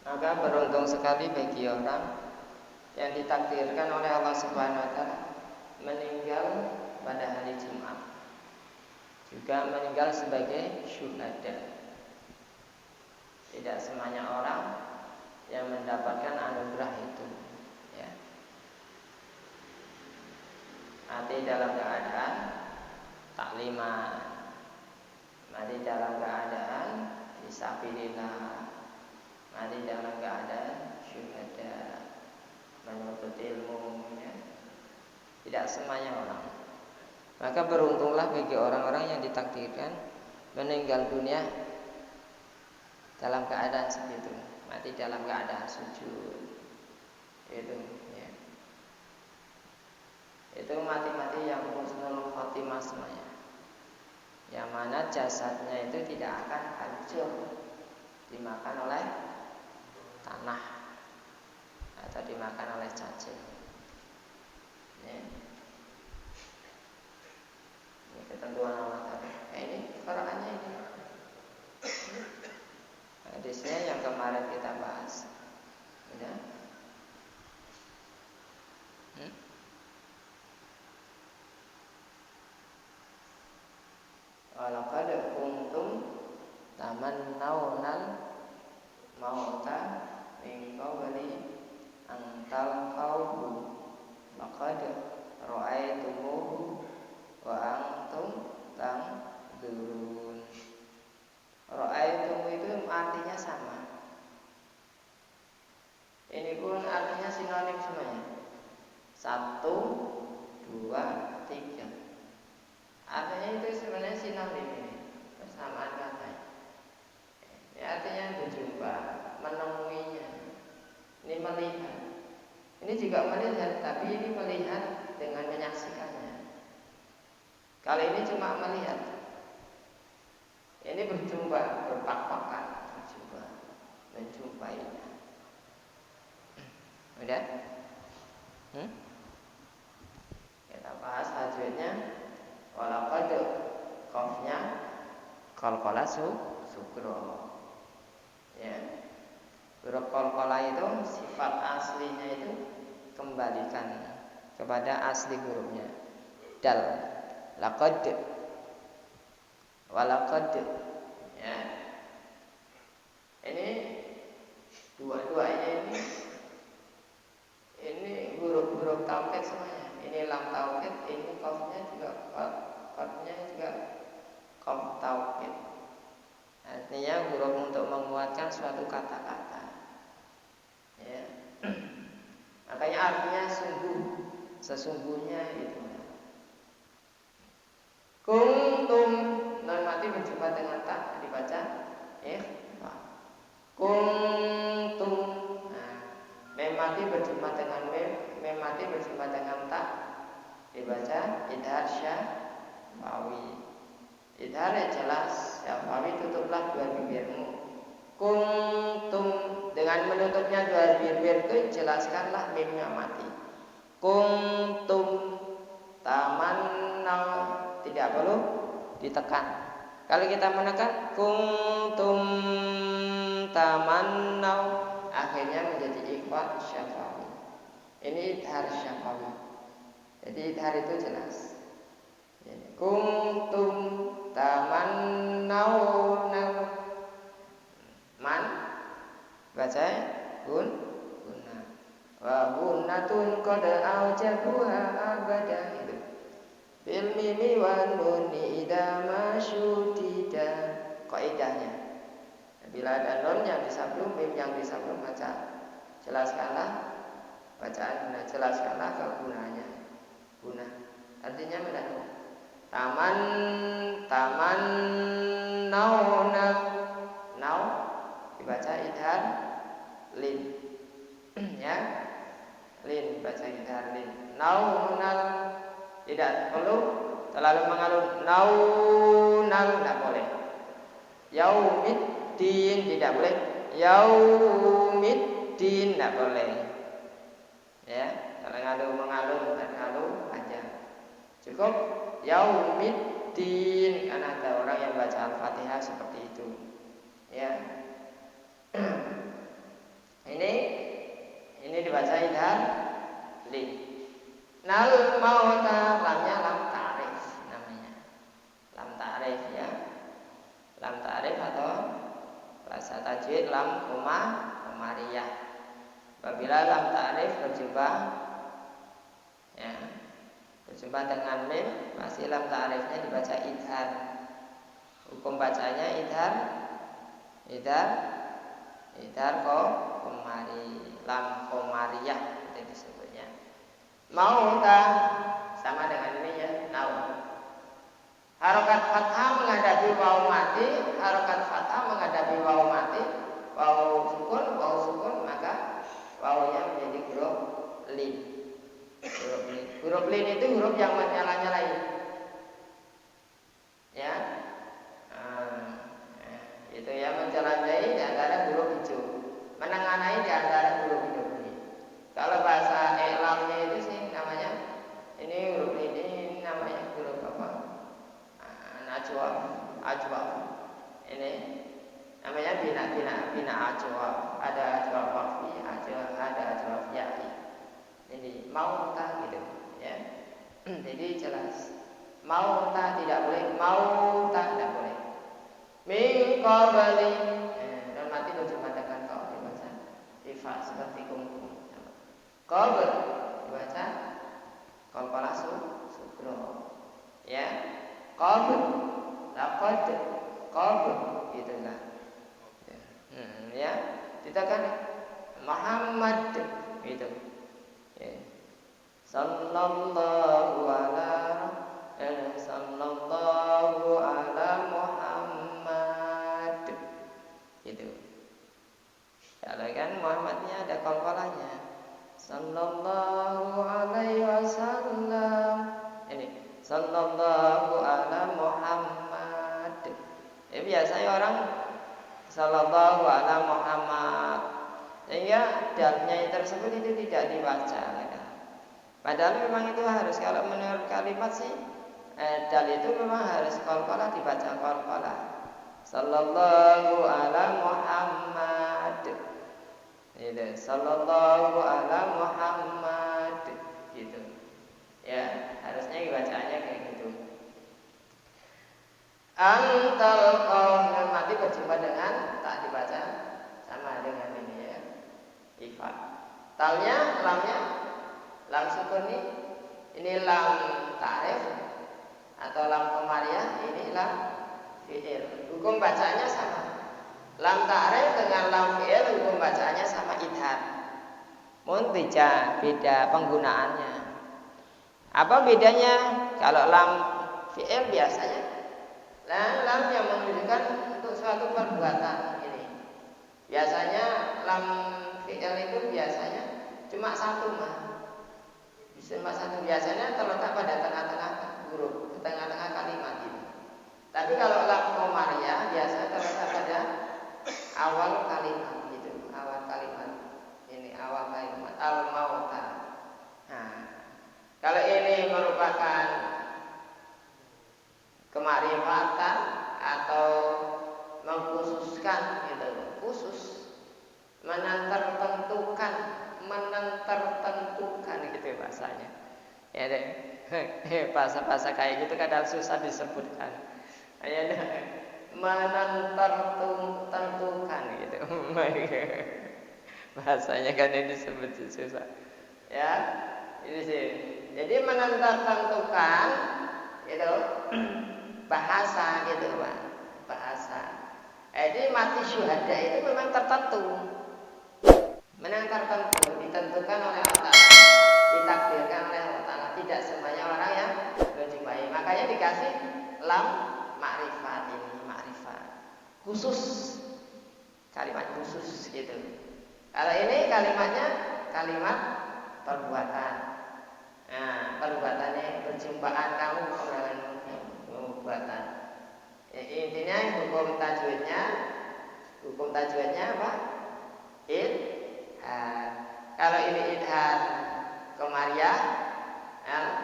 Maka beruntung sekali bagi orang yang ditakdirkan oleh Allah Subhanahu wa taala meninggal pada hari Jumat, juga meninggal sebagai syuhada. Tidak semuanya orang yang mendapatkan anugerah itu, ya. Mati dalam keadaan taklimat, mati dalam keadaan fisabilillah, mati dalam keadaan syuhada, menuntut ilmu, ya. Tidak semuanya orang. Maka beruntunglah bagi orang-orang yang ditakdirkan meninggal dunia dalam keadaan segitu, mati dalam keadaan sujud. Itu, ya. Itu mati-mati yang husnul khotimah semuanya, yang mana jasadnya itu tidak akan hancur dimakan oleh tanah atau dimakan oleh cacing, ya. Ini ketentuan Allah tadi. Ini Qurannya ini. Hadisnya yang kemarin kita bahas, ya. Walaqad kuntum tamannawnal mauta min qabli an talqahu laqad ra'aitumuhu wa antum tanzurun. Ra'aitum itu artinya sama. Ini pun artinya sinonim semuanya. 1, 2, 3. Artinya itu sebenarnya sinonim ini, persamaan kata. Ini artinya berjumpa, menemuinya. Ini melihat. Ini juga melihat, tapi ini melihat dengan menyaksikannya. Kali ini cuma melihat. Ini berjumpa, berpak-pakan, berjumpa, menjumpainya. Udah? Kita bahas tajwidnya. Walaqad qafnya qalqala sukro. Ya. Huruf qalqala itu sifat aslinya itu kembalikan kepada asli hurufnya. Dal, laqad, walaqad, ya. Ini dua-duanya ini huruf-huruf taukid semuanya. Ini lam taukid, ini qafnya juga qafnya juga qaf taukid. Artinya huruf untuk menguatkan suatu kata-kata, ya. Makanya artinya sungguh, sesungguhnya itu. Kuntum, non mati berjumpa dengan tak dibaca kuntum. Nah, mem mati berjumpa dengan mem mati berjumpa dengan tak dibaca idhar syafawi. Idhar jelas, syafawi tutuplah dua bibirmu. Kuntum, dengan menutupnya dua bibir itu jelaskanlah mimnya mati. Kuntum tamannau, tidak perlu ditekan. Kalau kita menekan kuntum tamannau, akhirnya menjadi ikhfa syafawi. Ini idhar syafawi. Jadi idhar itu jelas. Kuntum tamannawna man baca guna wa gunnatun qad aujabuha abada itu bil mimi wan nuni idza masyudida kaidahnya. Bila ada nun yang disablung, mim yang disablung, baca jelaskanlah bacaan guna, jelaskanlah kegunaannya. Guna artinya mendadak. Taman nauna nau dibaca idhar lin ya, lin baca idhar lin. Naunal tidak perlu terlalu mengalun, naunal tidak boleh. Yaumiddin tidak boleh, yaumiddin tidak boleh ya. Kalau mengalun terlalu panjang, cukup yaumiddin, karena ada orang yang baca Al-Fatihah seperti itu ya. ini dibaca idhar li. Nal mauta, lamnya lam ta'rif namanya, lam ta'rif ya, lam ta'rif atau bahasa tajwid lam komariyah. Apabila lam ta'rif berjumpa ya, berjumpa dengan mim, masih lam ta'rifnya dibaca idhar. Hukum bacanya idhar komari, lam komariyah itu disebutnya. Mauta sama dengan ini ya, nau. Harokat fathah menghadapi waw mati, harokat fathah menghadapi waw mati, waw sukun, maka wawnya menjadi huruf lin. Huruf lin itu huruf yang menyala-nyalai ya. Itu ya, menyala-nyalai di antara huruf hijau, menengahi di antara huruf hijau ini. Kalau bahasa i'rabnya itu sih namanya, ini huruf ini namanya huruf apa? Ajwa. Ini namanya bina ajwa. Ada ajwa waqfi, ada ajwa ya'i. Ini mauta gitu ya. Jadi jelas mauta tidak boleh, mauta tidak boleh. Min qabli dan mati berjumpa dengan kau dibaca ifa seperti kumkum. Qabl dibaca qalqalah sugro ya. Qabl laqad qabl itulah ya. Ditekan Muhammad itu ya. Sallallahu ala Muhammad itu. Kalau kan Muhammadnya ada qalqalahnya. Sallallahu alaihi wasallam. Ini sallallahu ala Muhammad. Biasanya orang sallallahu ala Muhammad, sehingga dalnya tersebut itu tidak dibaca. Padahal memang itu harus, kalau menurut kalimat sih dal itu memang harus qalqalah, dibaca qalqalah. Sallallahu ala Muhammad. Itu sallallahu ala Muhammad gitu. Ya, harusnya dibacaannya kayak gitu. Antal qaum mati berjumpa dengan tak dibaca sama dengan ini ya. Ifat. Talnya, lamnya, lam sukun ini lam ta'rif atau lam qamariyah, ini lam fi'il. Hukum bacanya sama. Lam ta'rif dengan lam fi'il hukum bacaannya sama idhar. Beda penggunaannya. Apa bedanya? Kalau lam fi'il biasanya lam yang menunjukkan untuk suatu perbuatan ini. Biasanya lam fi'il itu biasanya cuma satu mah. Cuma satu, biasanya terletak pada tengah-tengah huruf, tengah-tengah kalimat ini. Tapi kalau lam qamariyah biasanya terletak pada awal kalimat gitu, awal kalimat ini, awal kalimat al-mauta. Nah, kalau ini merupakan kemarifatan atau mengkhususkan gitu, khusus, menentukan gitu bahasanya. Ya deh. Bahasa-bahasa kayak gitu kadang susah disebutkan. Ya, menentukan gitu. Bahasanya kan ini disebut susah. Ya, ini sih. Jadi menentukan itu bahasa gitu, Pak. Bahasa. Jadi mati syuhada itu memang tertentu. Memang tertentu, ditentukan oleh Allah, ditakdirkan oleh Allah. Tidak semuanya orang yang menjumpai. Makanya dikasih lam ma'rifat ini, ma'rifat. Khusus. Kalimat khusus gitu. Kalau ini kalimatnya kalimat perbuatan. Nah, perbuatannya perjumpaan kamu dengan perbuatan. Intinya hukum tajwidnya apa? Idhar. Kalau ini idhar komariah,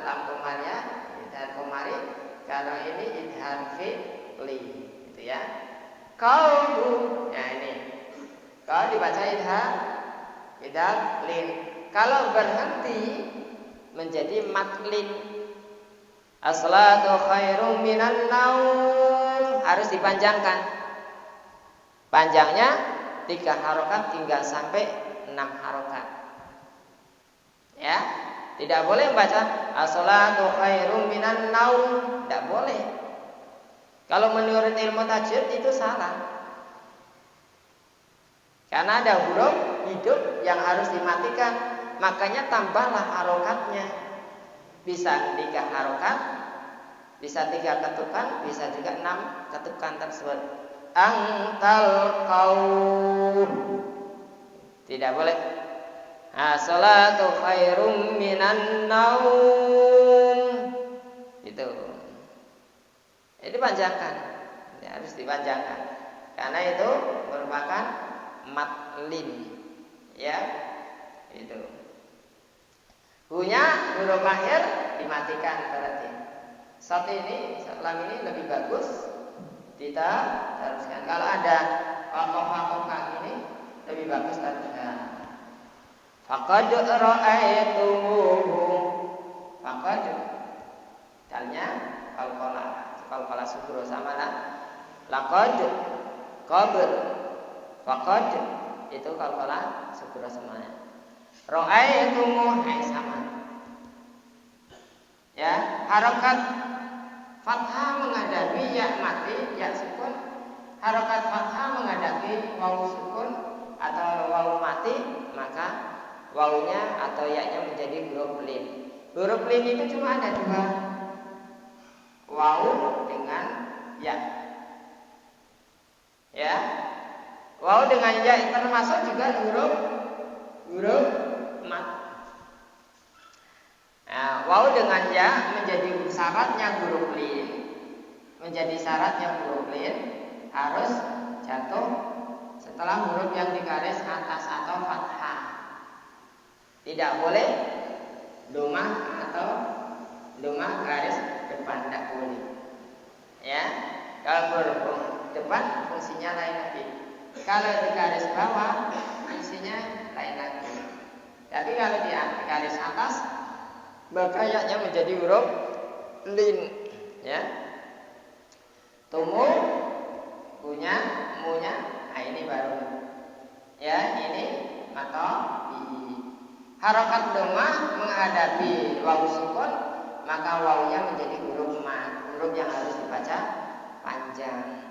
lam komariah, idhar komari. Kalau ini idhar fi'li, gitu ya. Kau, ya ini. Kau dibaca idhar lin. Kalau berhenti menjadi matlin. As-salatu khairum minan naum, harus dipanjangkan. Panjangnya 3 harokat hingga sampai 6 harokat. Ya, tidak boleh membaca as-salatu khairum minan naum, tidak boleh. Kalau menurut ilmu tajwid itu salah. Karena ada huruf hidup yang harus dimatikan, makanya tambahlah harokatnya. Bisa 3 harokat, bisa 3 ketukan, bisa juga 6 ketukan tersebut. Angtal qaum, tidak boleh. As-salatu khairum minan naum, itu. Itu panjangkan, ya, harus dipanjangkan. Karena itu merupakan matlin, ya, itu. Hunya huruf akhir dimatikan berarti. Saat ini, lam ini lebih bagus kita teruskan. Kalau ada wakof ini lebih bagus teruskan. Faqad ra'aitumuhu. Faqad dalnya qalqala sukro sama lah. Laqad qabr. Faqad itu qalqala sukro semuanya. Ra'aitumuhu sama. Ya, harokat fathah menghadapi ya mati, ya sukun. Harokat fathah menghadapi wawu sukun atau wawu mati, maka wawunya atau ya-nya menjadi huruf lin. Huruf lin itu cuma ada 2. Wawu dengan ya. Ya. Wawu dengan ya termasuk juga huruf mat. Nah, wawu dengan ya menjadi syaratnya huruf lin. Menjadi syaratnya huruf lin harus jatuh setelah huruf yang digaris atas atau fathah. Tidak boleh domah atau domah garis depan, tidak boleh. Ya, kalau huruf depan fungsinya lain lagi. Kalau di garis bawah fungsinya lain lagi. Tapi kalau di garis atas bakayanya menjadi huruf lin, ya. Tumu punya munya, nah ini baru. Ya, ini atau harokat domah menghadapi wawu sukun, maka wawunya menjadi huruf mat, huruf yang harus dibaca panjang.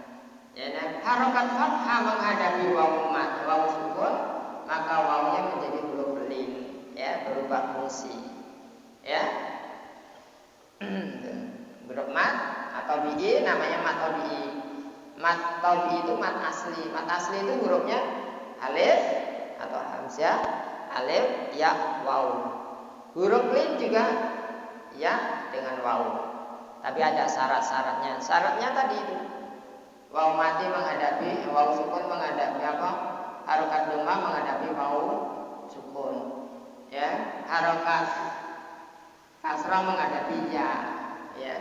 Ya, dan harokat fathah menghadapi wawu mat, wawu sukun, maka wawunya menjadi huruf lin, ya, berubah fungsi. Ya, huruf mat atau bi namanya mat tabii. Mat tabii itu mat asli. Mat asli itu hurufnya alif atau hamzah, alif, ya, wawu. Huruf lin juga ya dengan wawu. Tapi ada syarat-syaratnya. Syaratnya tadi itu. Wawu mati menghadapi, wawu sukun menghadapi apa? Harokat domah menghadapi wawu sukun. Ya, harokat kasrah menghadapi ya. Ya.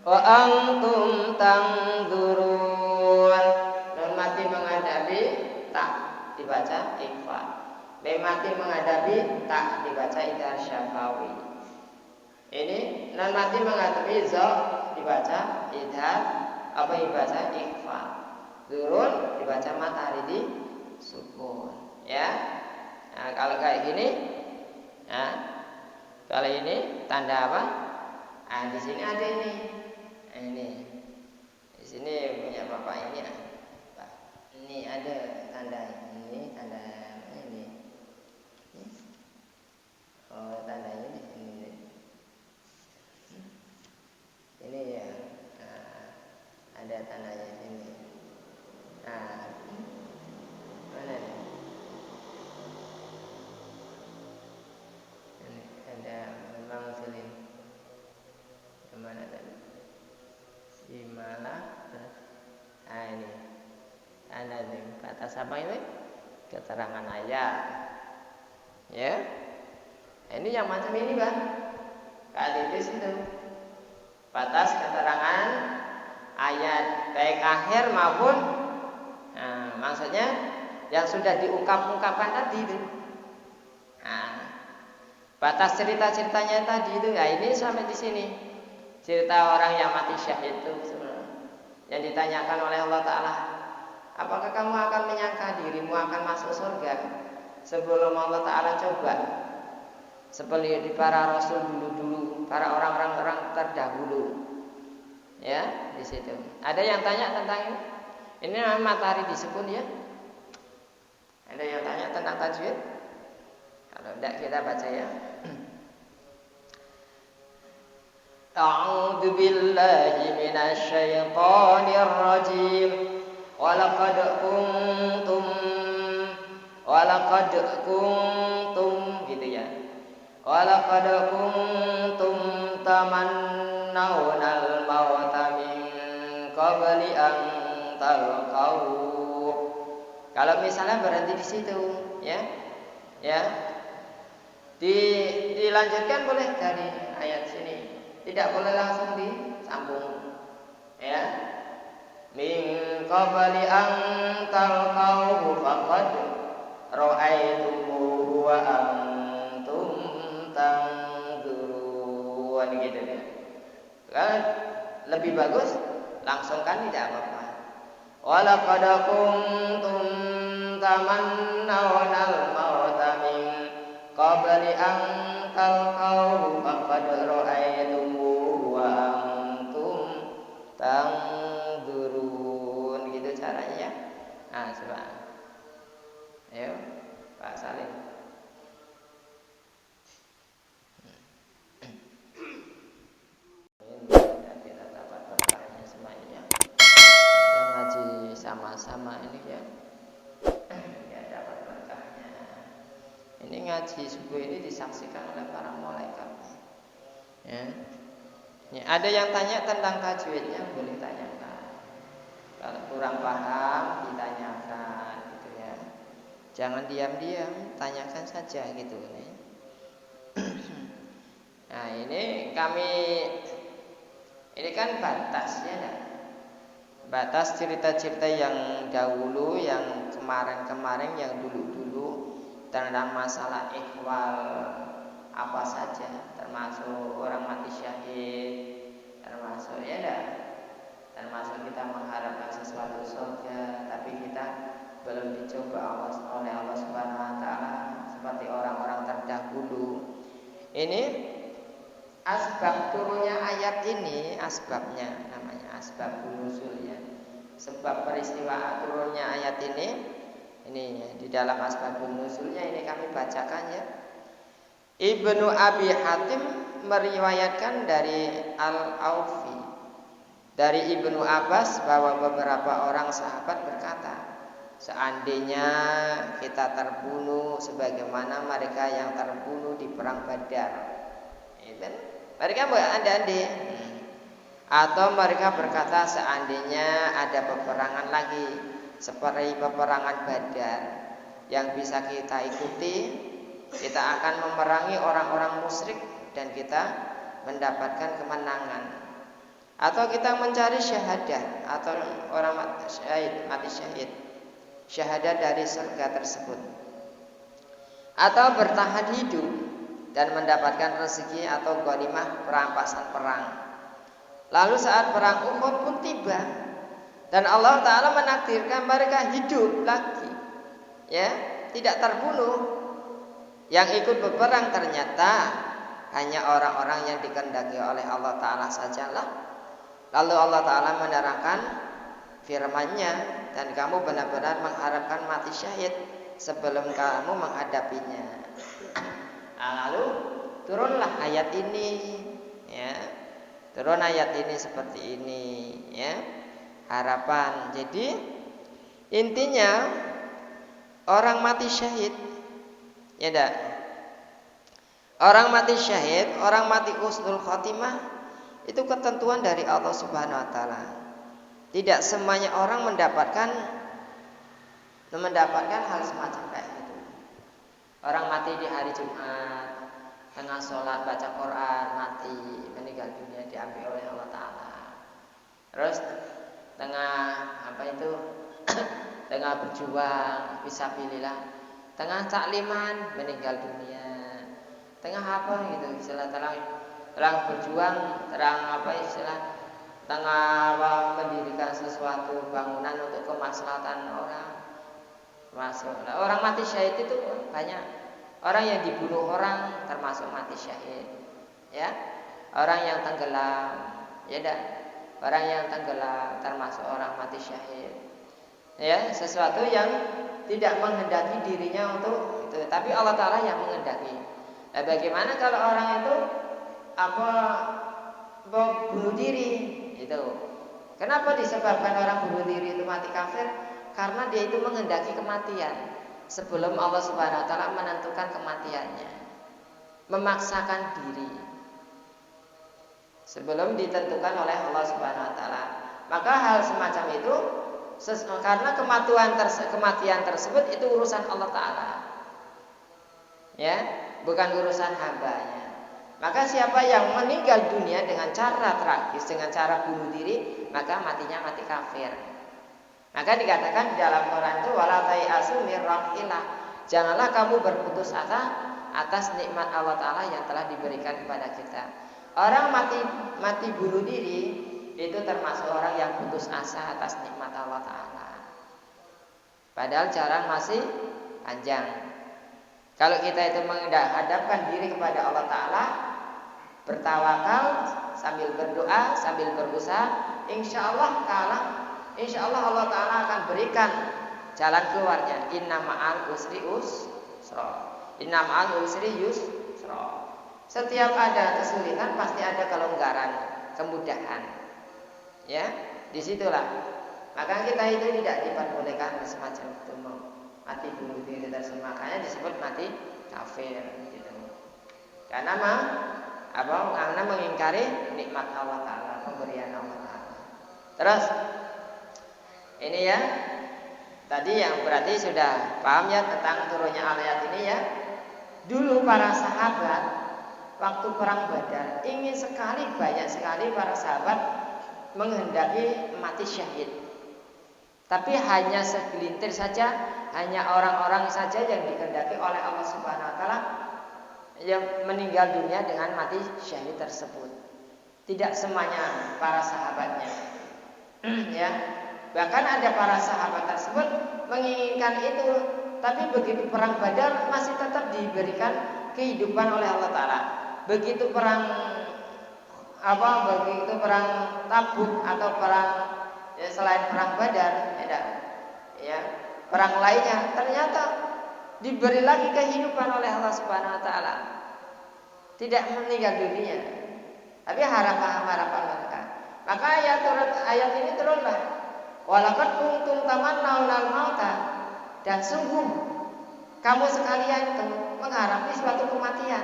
Wa antum tangdurun. Nun mati menghadapi tak dibaca ikhfa. Be mati menghadapi tak dibaca idhar syafawi. Ini non mati menghadapi za dibaca idhar, apa dibaca ikhfa. Dzurun dibaca matahari di sukun, ya. Nah, kalau kayak gini, nah, kalau ini tanda apa? Nah, di sini ada ini. Nah, ini. Di sini punya Bapak ini. Pak. Ini ada tanda ini, tanda ini. Oh, tandanya di sini. Ini ya. Nah, ada tandanya ini. Nah, mana nih? Ini ada memang selin. Kemana tadi? Simalah. Nah ini. Tanda nih. Batas apa ini? Keterangan ayat. Ya. Ini yang macam ini, Bang. Kalitis itu. Batas keterangan ayat baik akhir maupun maksudnya yang sudah diungkapkan tadi itu. Nah, batas cerita-ceritanya tadi itu, ya ini sampai di sini. Cerita orang yang mati syahid itu yang ditanyakan oleh Allah Ta'ala, apakah kamu akan menyangka dirimu akan masuk surga sebelum Allah Ta'ala coba? Seperti para rasul dulu-dulu, para orang-orang terdahulu. Ya, di situ. Ada yang tanya tentang ini? Ini namanya matahari di sukun ya. Ada yang tanya tentang tajwid? Kalau tidak kita baca ya. A'udzu billahi minasy syaithanir rajim. Walaqad kuntum gitu ya. Walaqad kuntum tamannawna al-mauta min qabli an talqahu. Kalau misalnya berhenti di situ, ya, dilanjutkan boleh dari ayat sini, tidak boleh langsung disambung, ya. Min qabli an talqahu faqad ra'aitumuhu wa antum tanzurun gitu ya. Kan lebih bagus langsung kan tidak apa-apa. Walaqad kuntum tamannawna al-mauta min qabli an talqahu faqad ra'aitumuhu wa antum tanzurun gitu caranya ya. Nah, coba. Ayo, Pak Salim. Kita dapat berkahnya semuanya. Yang ngaji sama-sama ini ya. Ya dapat berkahnya. Ini ngaji subuh ini disaksikan oleh para malaikat. Ya. Ya, ada yang tanya tentang tajwidnya, boleh tanyakan. Kalau kurang paham ditanyakan gitu ya. Jangan diam-diam, tanyakan saja gitu nih. Nah, ini kan batasnya dah. Batas cerita-cerita yang dahulu, yang kemarin-kemarin, yang dulu-dulu tentang masalah ikhwal apa saja, termasuk orang mati syahid, termasuk ya dah. Termasuk kita mengharapkan sesuatu surga, tapi kita belum dicoba oleh Allah Subhanahu wa taala seperti orang-orang terdahulu. Ini asbab turunnya ayat ini, asbabnya namanya asbabun nuzul ya. Sebab peristiwa turunnya ayat ini ya, di dalam asbabun nuzulnya ini kami bacakan ya. Ibnu Abi Hatim meriwayatkan dari Al-Aufi dari Ibnu Abbas bahwa beberapa orang sahabat berkata, seandainya kita terbunuh sebagaimana mereka yang terbunuh di perang Badar, mereka berandai-andai. Atau mereka berkata, seandainya ada peperangan lagi seperti peperangan Badar yang bisa kita ikuti, kita akan memerangi orang-orang musyrik dan kita mendapatkan kemenangan. Atau kita mencari syahadah atau orang mati syahid, syahadah dari surga tersebut. Atau bertahan hidup dan mendapatkan rezeki atau ghanimah perampasan perang. Lalu saat perang Uhud pun tiba dan Allah Ta'ala menakdirkan mereka hidup lagi, ya, tidak terbunuh. Yang ikut berperang ternyata hanya orang-orang yang dikehendaki oleh Allah Ta'ala sajalah. Lalu Allah Ta'ala menerangkan firman-Nya, dan kamu benar-benar mengharapkan mati syahid sebelum kamu menghadapinya. Nah, lalu turunlah ayat ini, ya. Turun ayat ini seperti ini, ya. Harapan. Jadi intinya orang mati syahid, ya dah. Orang mati syahid, orang mati husnul khotimah, itu ketentuan dari Allah Subhanahu wa taala. Tidak semuanya orang mendapatkan hal semacam kayak itu. Orang mati di hari Jumat, tengah sholat baca Quran, mati, meninggal dunia, diambil oleh Allah Ta'ala. Terus tengah tengah berjuang fisabilillah, tengah takliman, meninggal dunia. Tengah apa gitu, istilah terang berjuang, tengah mendirikan sesuatu bangunan untuk kemaslahatan orang. Orang mati syahid itu banyak. Orang yang dibunuh orang termasuk mati syahid, ya. Orang yang tenggelam, ya dah. Orang yang tenggelam termasuk orang mati syahid, ya. Sesuatu yang tidak menghendaki dirinya untuk itu, tapi Allah Ta'ala yang menghendaki. Nah, bagaimana kalau orang itu bunuh diri itu? Kenapa disebabkan orang bunuh diri itu mati kafir? Karena dia itu menghendaki kematian sebelum Allah Subhanahu wa taala menentukan kematiannya. Memaksakan diri sebelum ditentukan oleh Allah Subhanahu wa taala. Maka hal semacam itu karena kematian tersebut itu urusan Allah Ta'ala, ya, bukan urusan hambanya. Maka siapa yang meninggal dunia dengan cara tragis, dengan cara bunuh diri, maka matinya mati kafir. Maka dikatakan di dalam Quran itu wala tayasu mir rahillah, janganlah kamu berputus asa atas nikmat Allah Ta'ala yang telah diberikan kepada kita. Orang mati bunuh diri itu termasuk orang yang putus asa atas nikmat Allah Ta'ala, padahal jalan masih panjang. Kalau kita itu menghadapkan diri kepada Allah Ta'ala, bertawakal sambil berdoa, sambil berusaha, insya Allah Allah Ta'ala akan berikan jalan keluarnya. Inna ma'al usri yusra. Inna ma'al usri yusra. Setiap ada kesulitan pasti ada kelonggaran, kemudahan, ya. Disitulah maka kita itu tidak diperbolehkan semacam itu, mati bunuh diri tersebut. Makanya disebut mati kafir, gitu. Karena mengingkari nikmat Allah Ta'ala, pemberian Allah Ta'ala. Terus ini ya, tadi yang berarti sudah paham ya tentang turunnya ayat ini ya. Dulu para sahabat waktu perang Badar ingin sekali, banyak sekali para sahabat menghendaki mati syahid. Tapi hanya segelintir saja, hanya orang-orang saja yang dikehendaki oleh Allah Subhanahu wa taala yang meninggal dunia dengan mati syahid tersebut. Tidak semuanya para sahabatnya. Ya. Bahkan ada para sahabat tersebut menginginkan itu, tapi begitu perang Badar masih tetap diberikan kehidupan oleh Allah Ta'ala. Begitu perang Tabuk atau perang selain perang Badar, ya, perang lainnya ternyata diberi lagi kehidupan oleh Allah Subhanahu wa taala. Tidak meninggal dunia, tapi harapan mereka. Maka ayat ini turunlah. Walaqad kuntum tamannawna al-mauta, dan sungguh kamu sekalian itu mengharapkan suatu kematian.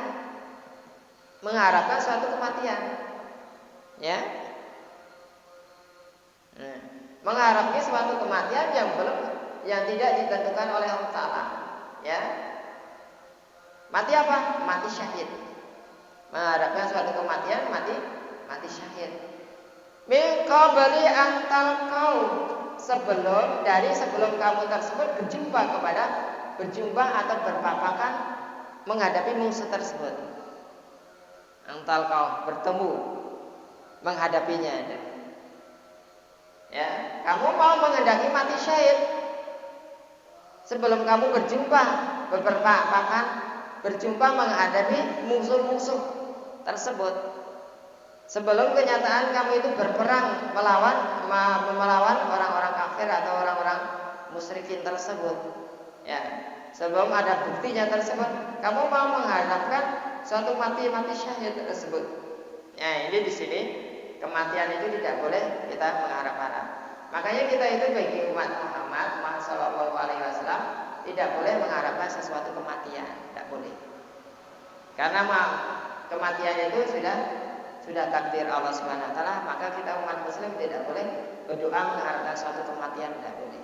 Ya. Mengharapkan suatu kematian yang tidak ditentukan oleh Allah Ta'ala, ya. Mati apa? Mati syahid. Mengharapkan suatu kematian, mati syahid. Min qabli an talqau, sebelum kamu tersebut berjumpa atau berpapakan menghadapi musuh tersebut. Antal kau bertemu menghadapinya. Ya, kamu mau menghadapi mati syahid sebelum kamu berjumpa bahkan berjumpa menghadapi musuh-musuh tersebut. Sebelum kenyataan kamu itu berperang melawan orang-orang kafir atau orang-orang musyrikin tersebut. Ya, sebelum ada buktinya tersebut, kamu mau menghadapkan suatu mati syahid tersebut. Ya, ini di sini kematian itu tidak boleh kita mengharap-harap. Makanya kita itu bagi umat Muhammad sallallahu alaihi wasallam tidak boleh mengharapkan sesuatu kematian, tidak boleh. Karena kematian itu sudah takdir Allah Subhanahu wa taala, maka kita umat muslim tidak boleh berdoa mengharapkan suatu kematian, tidak boleh.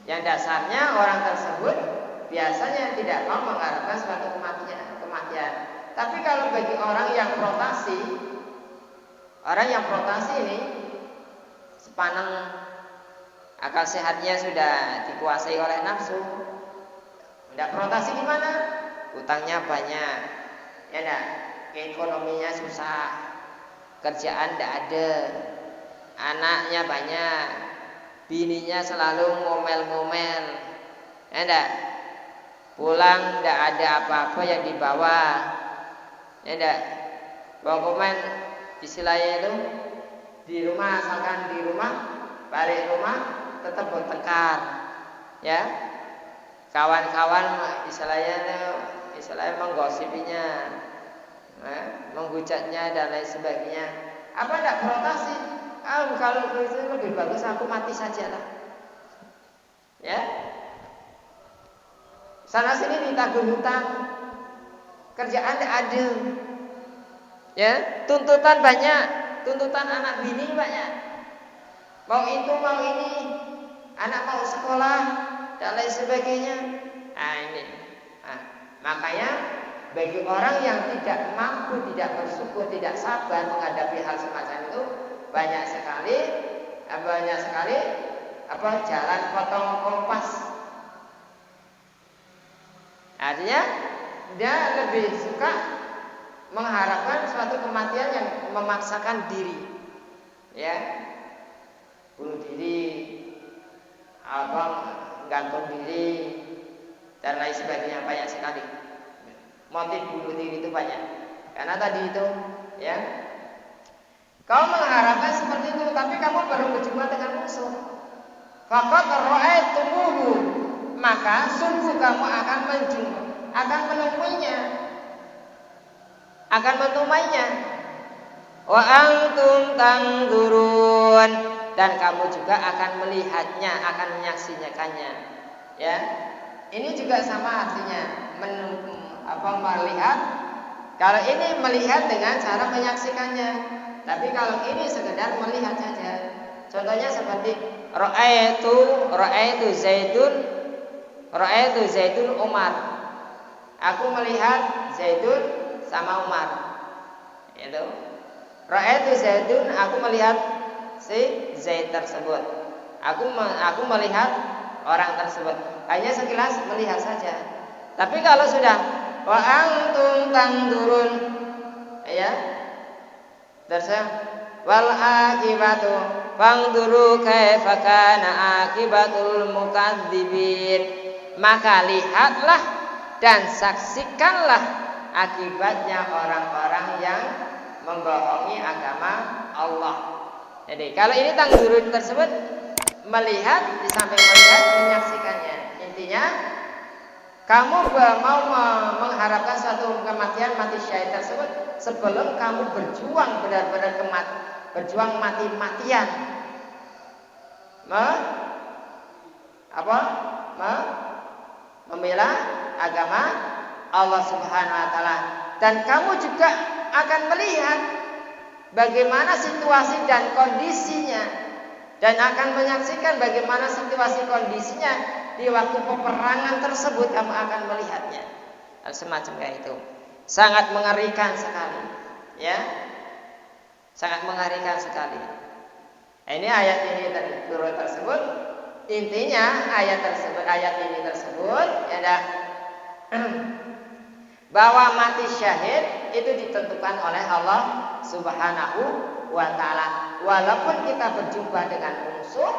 Yang dasarnya orang tersebut biasanya tidak mau mengharapkan suatu kematian. Tapi kalau bagi orang yang protasi ini sepaneng akal sehatnya sudah dikuasai oleh nafsu, tidak protasi gimana? Utangnya banyak, ya enggak? Ekonominya susah, kerjaan tidak ada, anaknya banyak, bininya selalu ngomel-ngomel, ya enggak? Pulang tidak ada apa-apa yang dibawa, ya enggak? Pokoknya istilahnya itu di rumah, asalkan di rumah, balik rumah tetap bertengkar, ya. Kawan-kawan istilahnya menggosipinya, menghujatnya dan lain sebagainya. Apa tidak protasi? Kalau itu lebih bagus aku mati saja lah. Ya. Sana sini ditagih hutang, kerjaan tidak ada. Ya, tuntutan banyak, tuntutan anak bini banyak. Mau itu, mau ini, anak mau sekolah dan lain sebagainya. Makanya bagi orang yang tidak mampu, tidak bersyukur, tidak sabar menghadapi hal semacam itu, banyak sekali jalan potong kompas. Artinya dia lebih suka mengharapkan suatu kematian yang memaksakan diri, ya, bunuh diri, gantung diri dan lain sebagainya, banyak sekali. Motif bunuh diri itu banyak. Karena tadi itu, ya, kau mengharapkan seperti itu, tapi kamu baru berjumpa dengan musuh. Faqad ra'aitumuhu, maka sungguh kamu akan menemuinya. Wa antum tanzurun, dan kamu juga akan melihatnya, akan menyaksikannya. Ya, ini juga sama artinya melihat. Kalau ini melihat dengan cara menyaksikannya, tapi kalau ini sekedar melihat saja. Contohnya seperti ra'aitu Zaidun Umar. Aku melihat Zaidun sama Umar. Itu. Ra'aitu Zaidun, aku melihat si Zaid tersebut. Aku melihat orang tersebut. Hanya sekilas melihat saja. Tapi kalau sudah wa antum tanzurun, ya, terus wal akibatu fangduru kaifa kana akibatul mukadzibin, maka lihatlah dan saksikanlah akibatnya orang-orang yang membohongi agama Allah. Jadi kalau ini tanzurun tersebut melihat, di samping melihat menyaksikannya. Intinya kamu mau mengharapkan suatu kematian, mati syahid tersebut sebelum kamu berjuang benar-benar berjuang mati-matian, membela agama Allah Subhanahu wa taala. Dan kamu juga akan melihat bagaimana situasi dan kondisinya, dan akan menyaksikan bagaimana situasi kondisinya di waktu peperangan tersebut. Kamu akan melihatnya. Semacam kayak itu. Sangat mengerikan sekali, ya. Sangat mengerikan sekali. Ini ayat ini tersebut, intinya ayat ini tersebut, ya, bahwa mati syahid itu ditentukan oleh Allah Subhanahu wa taala. Walaupun kita berjumpa dengan musuh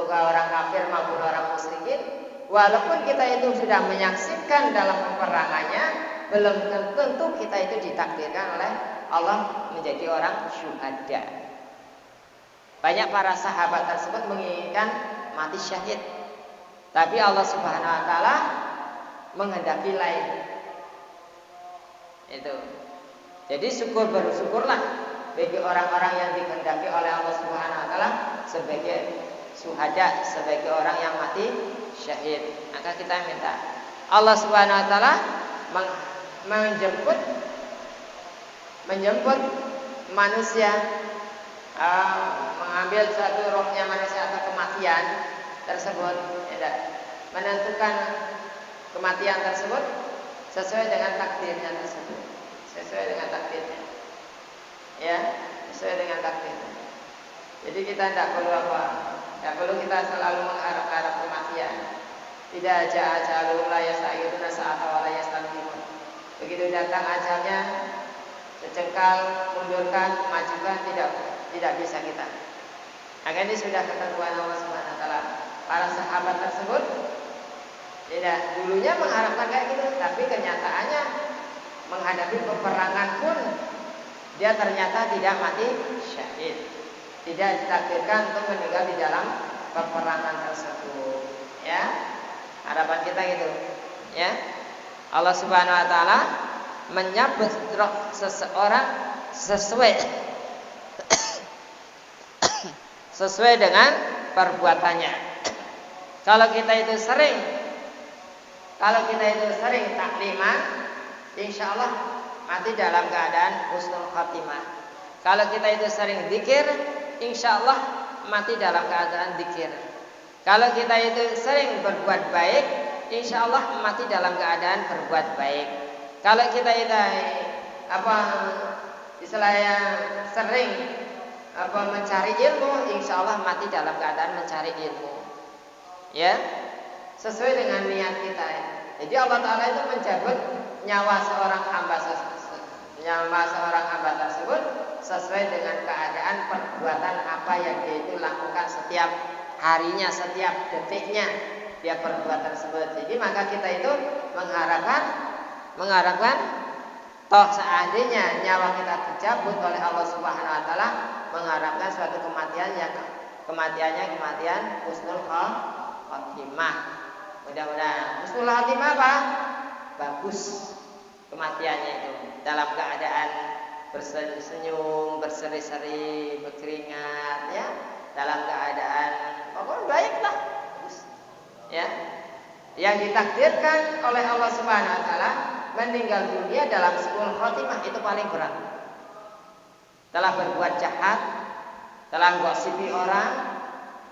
orang kafir maupun orang musyrikin, walaupun kita itu sudah menyaksikan dalam peperangannya, belum tentu kita itu ditakdirkan oleh Allah menjadi orang syuhada. Banyak para sahabat tersebut menginginkan mati syahid, tapi Allah Subhanahu wa taala menghendaki lain. Itu. Jadi bersyukurlah bagi orang-orang yang dikehendaki oleh Allah Subhanahu wa taala sebagai syuhada, sebagai orang yang mati syahid. Maka kita minta Allah Subhanahu wa taala menjemput manusia, mengambil suatu rohnya manusia atau kematian tersebut, menentukan kematian tersebut sesuai dengan takdirnya tersebut, sesuai dengan takdirnya, ya, sesuai dengan takdirnya. Jadi kita tidak perlu kita selalu mengharap kematian. Tidak ajalul la yasta'khiruna sa'atan wa la yastaqdimun. Begitu datang ajalnya, secengkal mundurkan, majukan, tidak bisa kita. Maka ini sudah ketentuan Allah Subhanahu wa taala. Para sahabat tersebut tidak dulunya mengharapkan kayak gitu, tapi kenyataannya menghadapi peperangan pun dia ternyata tidak mati syahid, tidak ditakdirkan untuk meninggal di dalam peperangan tersebut. Ya, harapan kita gitu. Ya, Allah Subhanahu wa taala menyabet roh seseorang sesuai dengan perbuatannya. Kalau kita itu sering takliman, insya Allah mati dalam keadaan husnul khatimah. Kalau kita itu sering zikir, insya Allah mati dalam keadaan zikir. Kalau kita itu sering berbuat baik, insya Allah mati dalam keadaan berbuat baik. Kalau kita itu sering mencari ilmu, insya Allah mati dalam keadaan mencari ilmu. Ya, sesuai dengan niat kita. Jadi Allah Taala itu mencabut nyawa seorang hamba tersebut sesuai dengan keadaan perbuatan apa yang dia itu lakukan setiap harinya, setiap detiknya dia perbuat tersebut. Jadi maka kita itu mengharapkan toh seandainya nyawa kita dicabut oleh Allah Subhanahu wa taala, mengharapkan suatu kematian yang kematian husnul khatimah. Mudah-mudahan husnul khatimah apa? Bagus kematiannya itu, dalam keadaan bersenyum, berseri-seri, berkeringat, ya, dalam keadaan pokoknya baiklah, bagus. Ya, yang ditakdirkan oleh Allah Subhanahu wa taala meninggal dunia dalam su'ul khotimah itu paling berat. Telah berbuat jahat, telah gosipi orang,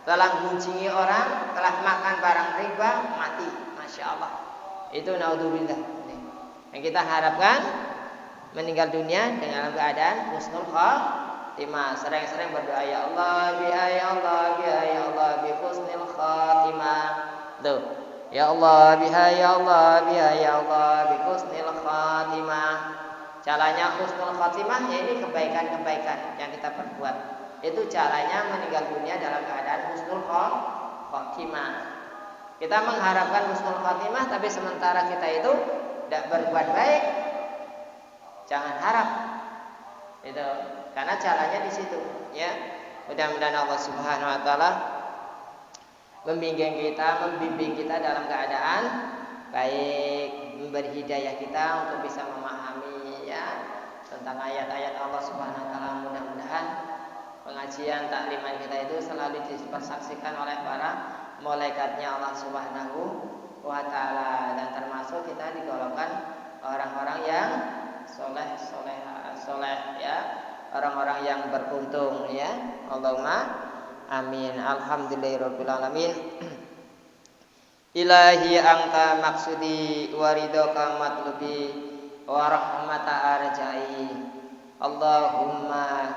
telah gunjingi orang, telah makan barang riba, mati. Masya Allah. Itu naudzubillah. Yang kita harapkan meninggal dunia dengan keadaan husnul khatimah. Sering-sering berdoa, ya Allah bi husnul khatimah. Tuh. Ya Allah bi husnul khatimah. Caranya husnul khatimah, yaitu kebaikan-kebaikan yang kita perbuat. Itu caranya meninggal dunia dalam keadaan husnul khatimah. Kita mengharapkan husnul khatimah, tapi sementara kita itu tidak berbuat baik, jangan harap. Itu karena caranya di situ, ya. Mudah-mudahan Allah Subhanahu wa taala membimbing kita dalam keadaan baik, memberi hidayah kita untuk bisa memahami, ya, tentang ayat-ayat Allah Subhanahu wa taala. Mudah-mudahan pengajian takliman kita itu selalu dipersaksikan oleh para malaikatnya Allah Subhanahu wa taala, dan termasuk kita digolongkan orang-orang yang soleh, ya, orang-orang yang beruntung, ya. Allahumma amin. Alhamdulillahirabbil alamin. Ilahi anta maksudi wa ridhaka matlubi wa rahmata arjai. Allahumma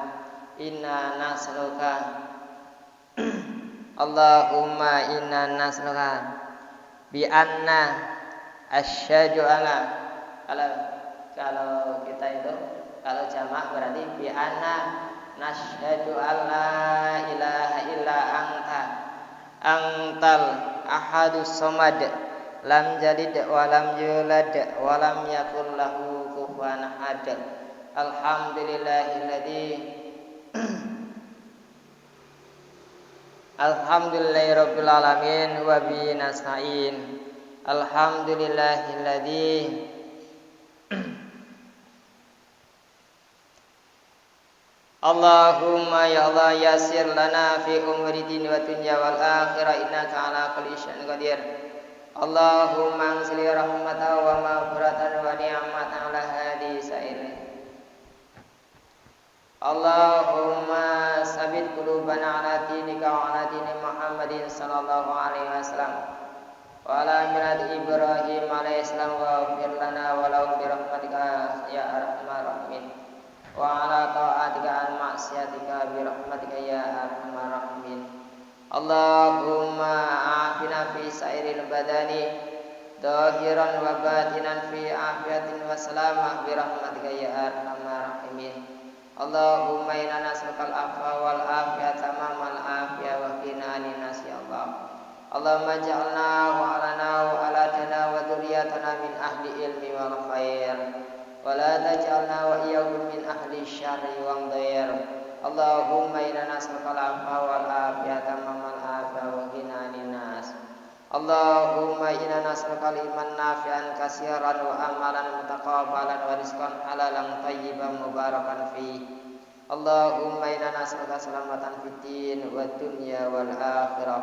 inna nas'aluka bi anna asyhadu alla Kalau kalau kita itu kalau jamak berarti bi anna nasyhadu alla ilaha illa anta antal ahadus samad lam jalid wa lam yulad wa lam yakul lahu kufuwan ahad. Alhamdulillahirabbil alamin wa bihi nasta'in. Alhamdulillahilladzi Allahumma ya Allah yasir lana fi umri din wa dunya wal akhirah innaka ala kulli syai'in qadir. Allahumma anzil rahmatan wa maghfiratan wa ni'matan ala hadi sa'ir. Allahumma sabit qulubana ala dinika wa ala dini Muhammadin sallallahu alaihi wasallam wa ala millati Ibrahim alaihi salam wa fir lana wa lahum bi rahmatika ya arhamar rahimin wa ala ta'atika an ma'siyatika bi rahmatika ya arhamar rahimin. Allahumma afina fi sairil badani zahiran wa batinan fi afiyatin wa salamah bi rahmatika ya arhamar rahimin. Allahumma inna nas'aluka al-'afwa wal afiyata mamal afiyah wa qina 'anil nas ya Allah. Allahumma ja'alna wa alana wa aladana wa dzurriyyatana min ahli ilmi wal khair wa la taj'alna wa iyyahum min ahli syarri wal dhair. Allahumma inna nas'aluka al-'afwa wal afiyata mamal afiyah wa qina 'anil nas. Allahumma inna nas'aluka ilman nafi'an katsiran wa amalan mutaqabbalan wa rizqan halalan thayyiban mubarakan fi. Allahumma inna nas'aluka salamatan fid din wad dunya wal akhirah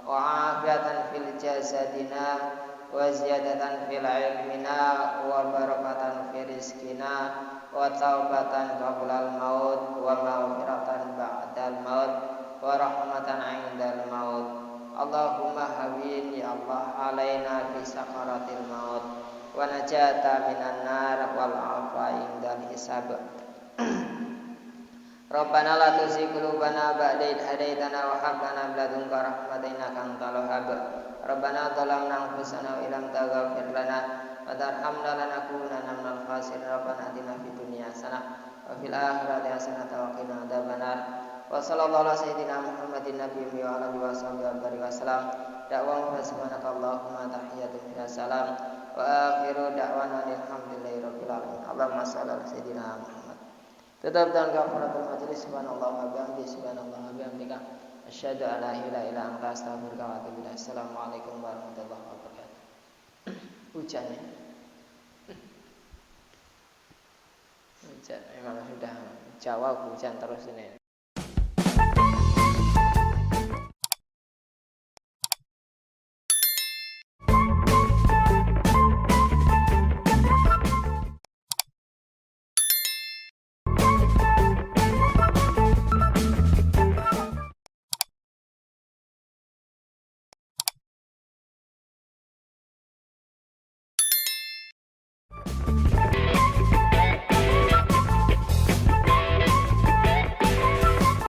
wa afiyatan fil jasadina wa ziyadatan fil ilmina wa barakatan fi rizqina wa taubatan qablal maut wa maghfiratan ba'dal maut wa rahmatan 'indal maut. Allahumma hawin ya Allah alaina fi sakaratil maut wa najata minan nar wal afwa indal hisab. Rabbana la tuzigh qulubana ba'da idh hadaitana wa hab lana min ladunka rahmatan innaka antal wahhab. Rabbana zalamna anfusana wa illam taghfir lana wa tarhamna lanakunanna minal khasirin. Rabbana atina fid dunya hasanah wa fil akhirati hasanah wa qina adzabannar. Wa sallallahu ala sayyidina Muhammadin nabiyyi wa ala alihi washabihi wasallam. Da'wa subhanakallahumma tahiyyatun fiha salam wa akhiru da'wana alhamdulillahi rabbil alamin. Allahumma shalli ala sayyidina Muhammad. Tetap dan kafaratul majlis subhanallah wa bihamdihi subhanallah wa bihamdika asyhadu an la ilaha illa anta astaghfiruka wa atubu ilaik. Assalamualaikum warahmatullahi wabarakatuh. Hujan ya. Hujan memang sudah Jawa hujan terus ini.